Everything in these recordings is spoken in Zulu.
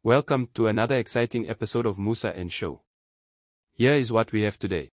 Welcome to another exciting episode of Musa and Show. Here is what we have today.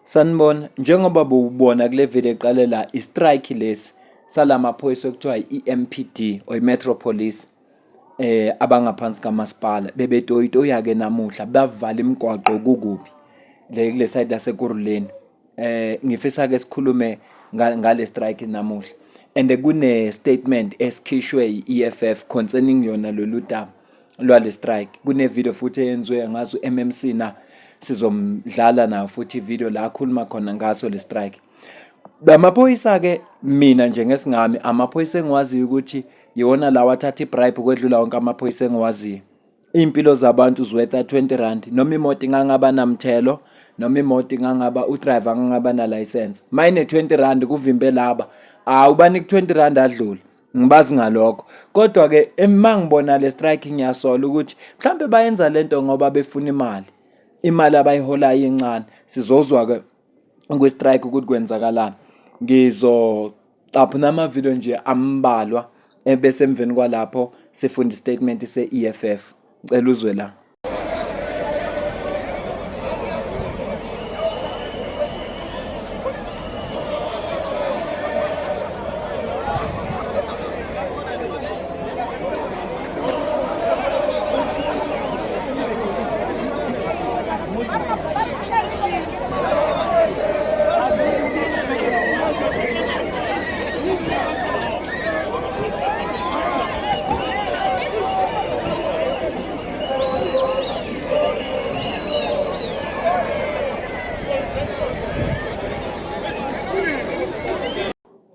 Sanibona, njengoba bubona kule video eqalela istrike lesi salamaphoyisa okuthiwa i-EMPD or iMetropolice abangaphansi kamasipala bebetoyitoya ke namuhla bavala imigwaqo kukubi le side laseKuruleni. Ngifisa ke sikhulume ngale strike namuhla and kune statement esikhishwe i-EFF concerning yona lolu daba lwale strike. Kune video futhi eyenziwe ngazo MMC na sizomdlala na futhi video la akhuluma khona ngaso le strike. Amaphoyisa ke mina njengesingami amaphoyisa engiwaziyo ukuthi yona lawa athatha ibribe kwedlula wonke amaphoyisa engiwaziyo. Impilo zabantu ziwetha 20 rand noma imoto ingangaba namthelo noma imoto ingangaba udriver angangaba na license. Mayine 20 rand kuvimbe laba awubaniki 20 rand adlule. Ngibazi ngalokho kodwa ke emangibona le strike ngiyasola ukuthi mhlambe bayenza lento ngoba befuna imali abayiholayo encane. Sizozwa ke kwe-strike ukuthi kwenzakalani. Ngizocapha nama video nje ambalwa bese emveni kwalapho sifunda istatement se-EFF. Ngicela uzwe la.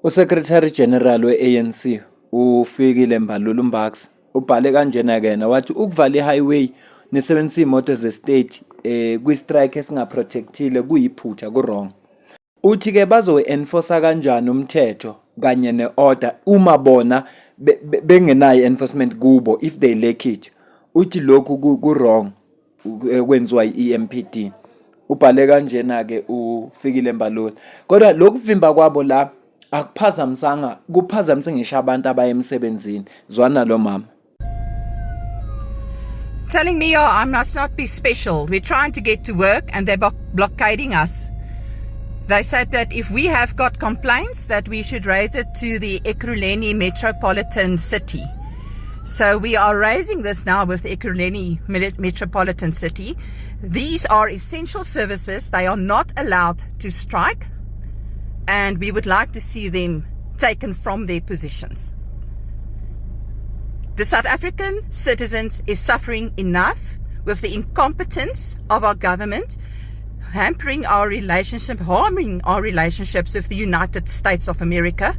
uSecretary General we-ANC uFikile Mbalula Mbarks ubhale kanjena ke wathi ukuvala i-highway nesebenzisa imoto ze-state kwi-strike esingaprotectile kuyiphutha ku-wrong. Uthi ke bazo-enforce kanjani umthetho kanye ne-order uma bona bengenayo enforcement kubo if they lack it. Uthi lokhu ku-wrong kwenziwa i-EMPD. Ubhale kanjena ke uFikile Mbalula. Kodwa lokuvimba kwabo la akuphazamisanga kuphazamise ngisho abantu abaye emsebenzini. Zwana lo mama. Telling me, oh, I must not be special. We're trying to get to work and they're blockading us. They said that if we have got complaints that we should raise it to the Ekurhuleni Metropolitan City. So we are raising this now with the Ekurhuleni Metropolitan City. These are essential services. They are not allowed to strike. And we would like to see them taken from their positions. The South African citizens is suffering enough with the incompetence of our government, hampering our relationship, harming our relationships with the United States of America,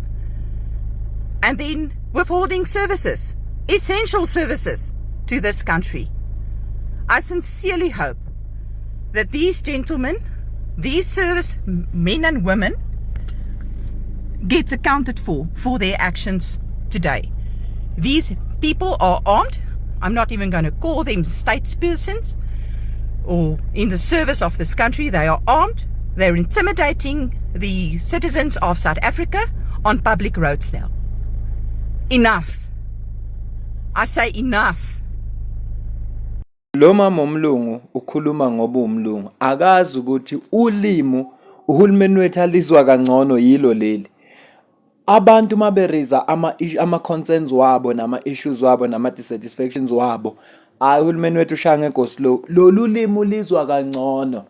and then withholding services, essential services to this country. I sincerely hope that these gentlemen, these service men and women, gets accounted for their actions today. These people are armed. I'm not even going to call them statespersons or in the service of this country. They are armed. They're intimidating the citizens of South Africa on public roads now. Enough. I say enough. Lo mama umlungu ukhuluma ngoba umlungu akazi ukuthi ulimo uhulumeni wethu alizwa kangcono yilo leli. Abantu maberiza ama concerns wabo nama issues wabo nama dissatisfactions wabo uhulumeni wethu ushange ngoslow lolu limo lizwa kangcono.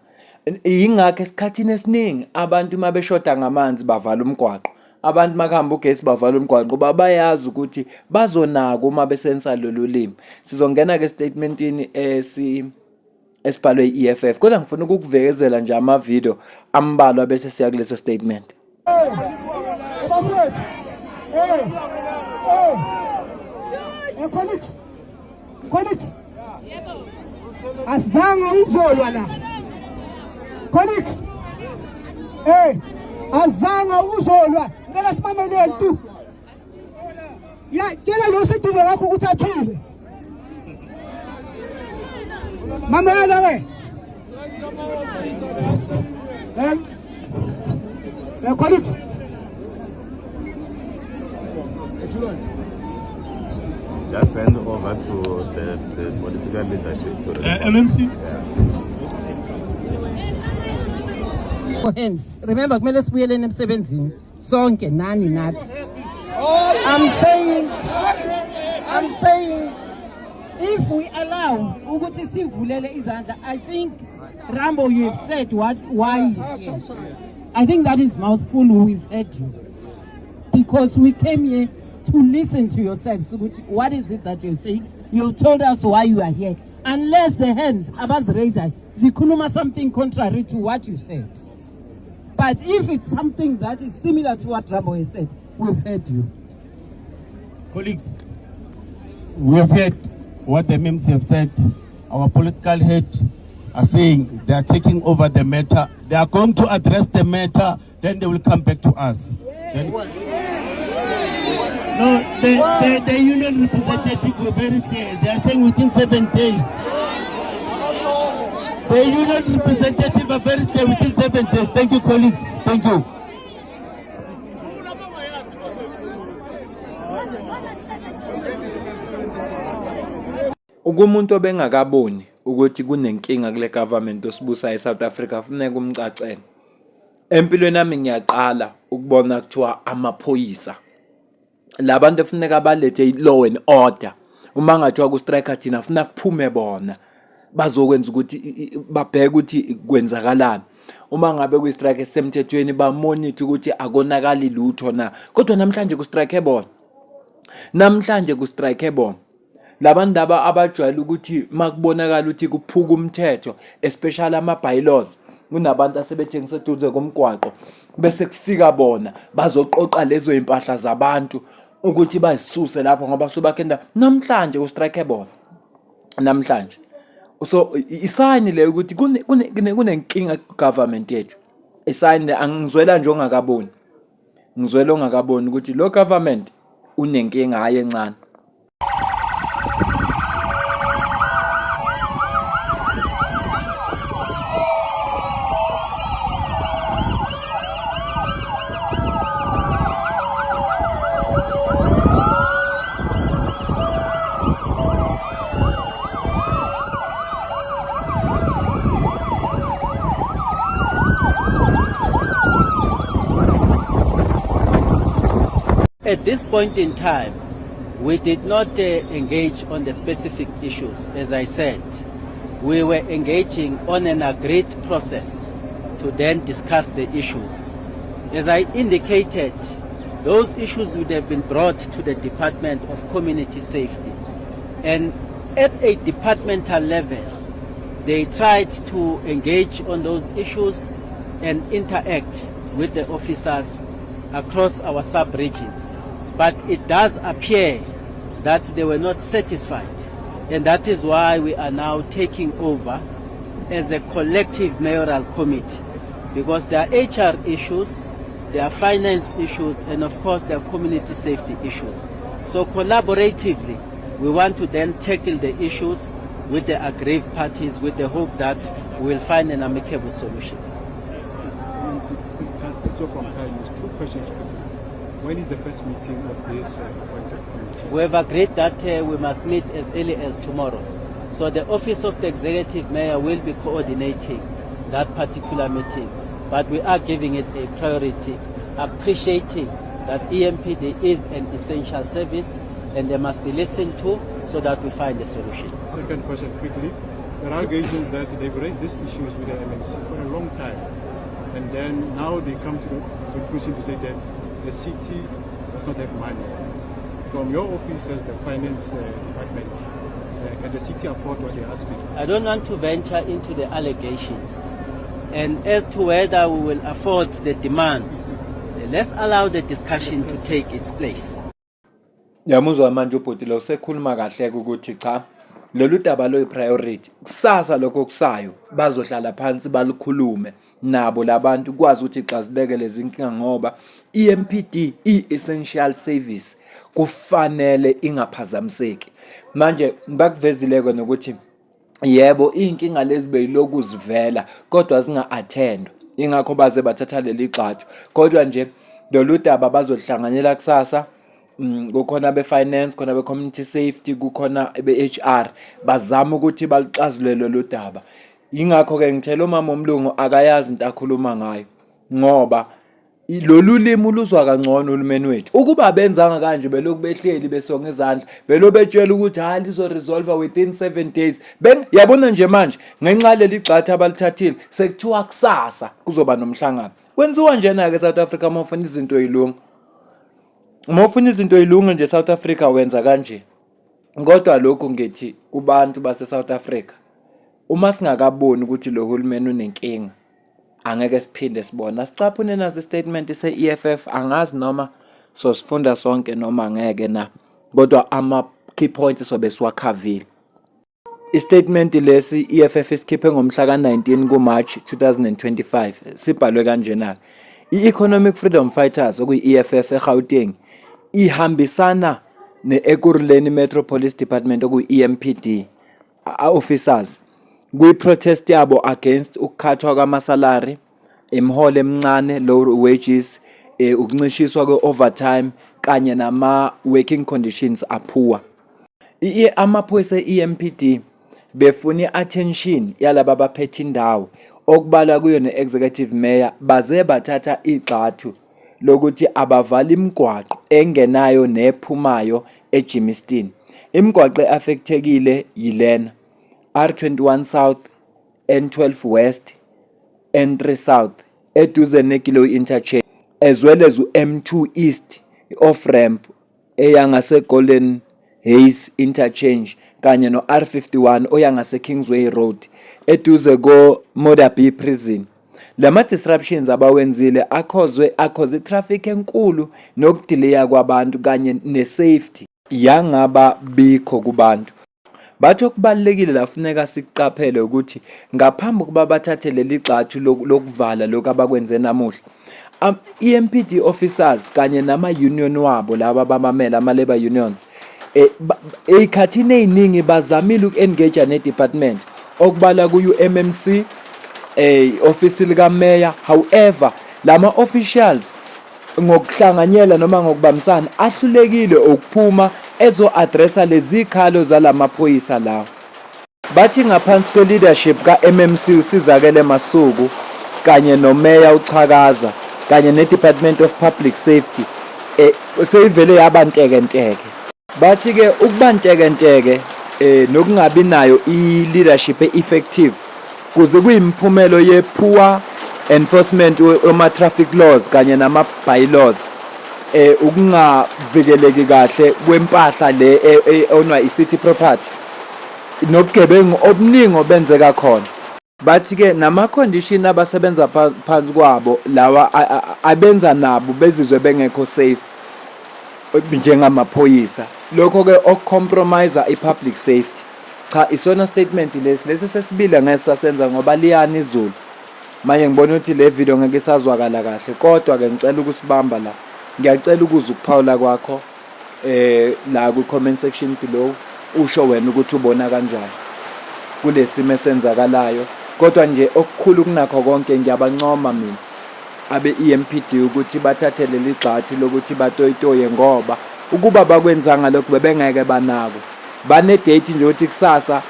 Ingakho esikhathini esiningi abantu mabeshoda ngamanzi bavala umgwaqo, abantu makhamba ugesi bavala umgwaqo ngoba bayazi ukuthi bazonaka uma besenza lolu limo. Sizongena ke statementini esibhalwe i-EFF kodwa ngifuna ukukuvekezela nje ama video ambalwa bese siya kuleso statement. Colleagues. Asizanga ukuzolwa la. Colleagues. Azanga ukuzolwa. Ngicela simameleni tu. Ya, tshela lo seduze lakho ukuthi athule. Mamela we. Colleagues. Just hand over to the political leadership to respond. MMC? Yeah. Hands. Remember, kumele sibuyele emsebenzini sonke nani nathi. I'm saying if we allow ukuthi sivulele izandla, I think Rambo, you have said why. I think that is mouthful. We've heard you because we came here to listen to yourselves. What is it that you're saying? You told us why you are here. Unless the hands abaz raised, zikhuluma something contrary to what you said. But if it's something that is similar to what Rambo has said, we've heard you. Colleagues, we have heard what the MMC have said. Our political head are saying they are taking over the matter. They are going to address the matter, then they will come back to us. No, the union representative were very clear. They are saying within 7 days. The union representative are very clear within 7 days. Thank you, colleagues. Thank you. Ukumuntu obengakaboni ukuthi kunenkinga kule government osibusa eSouth Africa kufuneka umcacele. Empilweni nami ngiyaqala ukubona kuthiwa amaphoyisa. Labantu efuneka balethe law and order. Uma ngathiwa ku striker thina ufuna kuphume bona. Bazokwenza ukuthi babheke ukuthi kwenzakalani. Uma ngabe ku strike esemthethweni ba monitor ukuthi akonakali lutho na. Kodwa namhlanje ku strike bona. Namhlanje ku strike bona. Labantu abajwayele ukuthi makubonakala ukuthi kuphuka umthetho, especially ama bylaws. Kunabantu asebethengisa eduze komgwaqo bese kufika bona bazoqoqa lezo impahla zabantu ukuthi bazisuse lapho ngoba sobakhenda namhlanje ku strike bona. Namhlanje. So isign le ukuthi kunenkinga government yethu. Isign angizwela nje ongakaboni. Ngizwela ongakaboni ukuthi lo government unenkinga hayi encane. At this point in time, we did not engage on the specific issues. As I said, we were engaging on an agreed process to then discuss the issues. As I indicated, those issues would have been brought to the Department of Community Safety. And at a departmental level, they tried to engage on those issues and interact with the officers across our sub-regions. But it does appear that they were not satisfied, and that is why we are now taking over as a collective mayoral committee, because there are HR issues, there are finance issues, and of course there are community safety issues. So collaboratively, we want to then tackle the issues with the aggrieved parties with the hope that we will find an amicable solution. When is the first meeting of this appointed committee? We have agreed that we must meet as early as tomorrow. So the Office of the Executive Mayor will be coordinating that particular meeting. But we are giving it a priority, appreciating that EMPD is an essential service and they must be listened to so that we find a solution. Second question quickly. There are allegations that they've raised these issues with the MMC for a long time. And then now they come to the conclusion to say that the city does not have money. From your office as the finance department, can the city afford what they're asking? I don't want to venture into the allegations. And as to whether we will afford the demands, let's allow the discussion to take its place. Yamuzwa manje ubhuti lo usekhuluma kahle ukuthi cha lolu daba lo priority kusasa lokho kusayo bazohlala phansi balukhulume nabo labantu kwazi ukuthi xazileke lezi inkinga ngoba EMPD essential service kufanele ingaphazamiseki. Manje bakuvezileke nokuthi yebo inkinga lezi beyilokuzivela kodwa zinga attend ingakho baze bathatha leli xathu kodwa nje lolu daba bazohlanganyela kusasa. Kukhona be-finance, khona be-community safety, kukhona be-HR bazama ukuthi balixazulele lo daba. Ingakho-ke ngithela umama omlungu akayazi into akhuluma ngayo ngoba lolu limi luzwa kangcono ulumeni wethu. Ukuba benzanga kanje belokhu behleli besonga izandla belo betshela ukuthi hayi lizo resolve within 7 days. Yabona nje manje ngenxa leli gxatha abalithathile sekuthiwa kusasa kuzoba nomhlangano. Kwenziwa njena ke South Africa mawufuna izinto ezilunga. Mawufuna izinto ezilunga nje South Africa wenza kanje. Kodwa lokho ngithi kubantu base South Africa uma singakaboni ukuthi lo hulumeni unenkinga angeke siphinde sibona sicaphune nazo statement se-EFF angazi noma so sifunda sonke noma ngeke na kodwa ama key points sobe siwakhavile. Istatement lesi EFF isikhiphe ngomhla ka-19 kuMarch 2025 sibhalwe kanjena i-Economic Freedom Fighters okuyi-EFF eGauteng ihambisana ne-Ekurhuleni Metropolis Department okuyi-EMPD officers kwi-protest yabo against ukukhathwa kwamasalary, imiholo emincane, low wages, ukuncishiswa kwe-overtime kanye nama-working conditions aphuwa. Amaphoyisa e-EMPD befuna i-attention yalaba abaphethe indawo okubala kuyo ne-executive mayor baze bathatha igxathu lokuthi abavala imigwaqo engenayo nephumayo eJimmiston. Imigwaqo eaffectekile yilena R21 South, N12 West, N3 South eduze neKilo interchange as well as M2 East off ramp eyangase Golden Haze interchange kanye no R51 oyangase Kingsway Road eduze go Modabi prison. Lama disruptions abawenzile akhoze traffic enkulu nokudelaya kwabantu kanye nesafety yangaba bikho kubantu. Batho kubalekile lafuneka siqaphele ukuthi ngaphambi kuba bathathe leli xathu lokuvala lokho abakwenze namuhla EMPD officers kanye nama union wabo laba abamamela ama labor unions ekhathini eziningi bazamile ukuengage ne department okubala ku MMC office lika mayor. However lama officials ngokuhlanganyela noma ngokubambisana ahlulekile ukuphuma ezo-addressa lezi khalo zalamaphoyisa lawo. Bathi ngaphansi kwe-leadership ka-MMC usizakele Masuku kanye nomeya uChakaza kanye ne-Department of Public Safety seyivele yabanteke. Bathi-ke ukubanteke nokungabi nayo i-leadership e-effective kuze kuyimphumelo ye-poor enforcement oma traffic laws kanye nama bylaws ukungavikeleki kahle kwempahla le onwa i-city property nobugebengu obuningi obenzeka khona. Bathi ke nama condition abasebenza phansi kwabo lawa abenza nabo bezizwe bengekho safe njengamaphoyisa. Lokho ke okucompromise i-public safety. Cha isona statement lesi sesibile ngesasenza ngoba liyana izulu. Manje ngibona ukuthi le video ngeke isazwakala kahle kodwa ke ngicela ukusibamba la. Ngiyacela ukuza ukuphawula kwakho la ku comment section below usho wena ukuthi ubona kanjani kulesimo esenzakalayo. Kodwa nje okukhulu kunakho konke ngiyabancoma mina abe EMPD ukuthi bathathe leli gxathu lokuthi batoyitoye ngoba ukuba bakwenzanga lokho bebengeke banako. Bane date nje ukuthi kusasa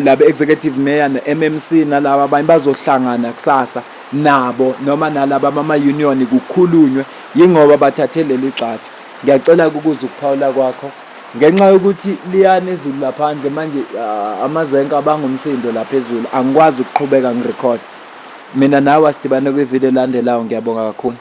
laba executive mayor ne MMC nalaba abanye bazohlangana kusasa nabo noma nalaba ama union kukhulunywe yingoba bathathe leli gxathu. Ngiyacela ukuza ukuphawula kwakho ngenxa yokuthi liyana izulu laphandle manje amazenke abangumsindo laphezulu angikwazi ukuqhubeka ngirecord. Mina nawe asidibane kwi video landelayo. Ngiyabonga kakhulu.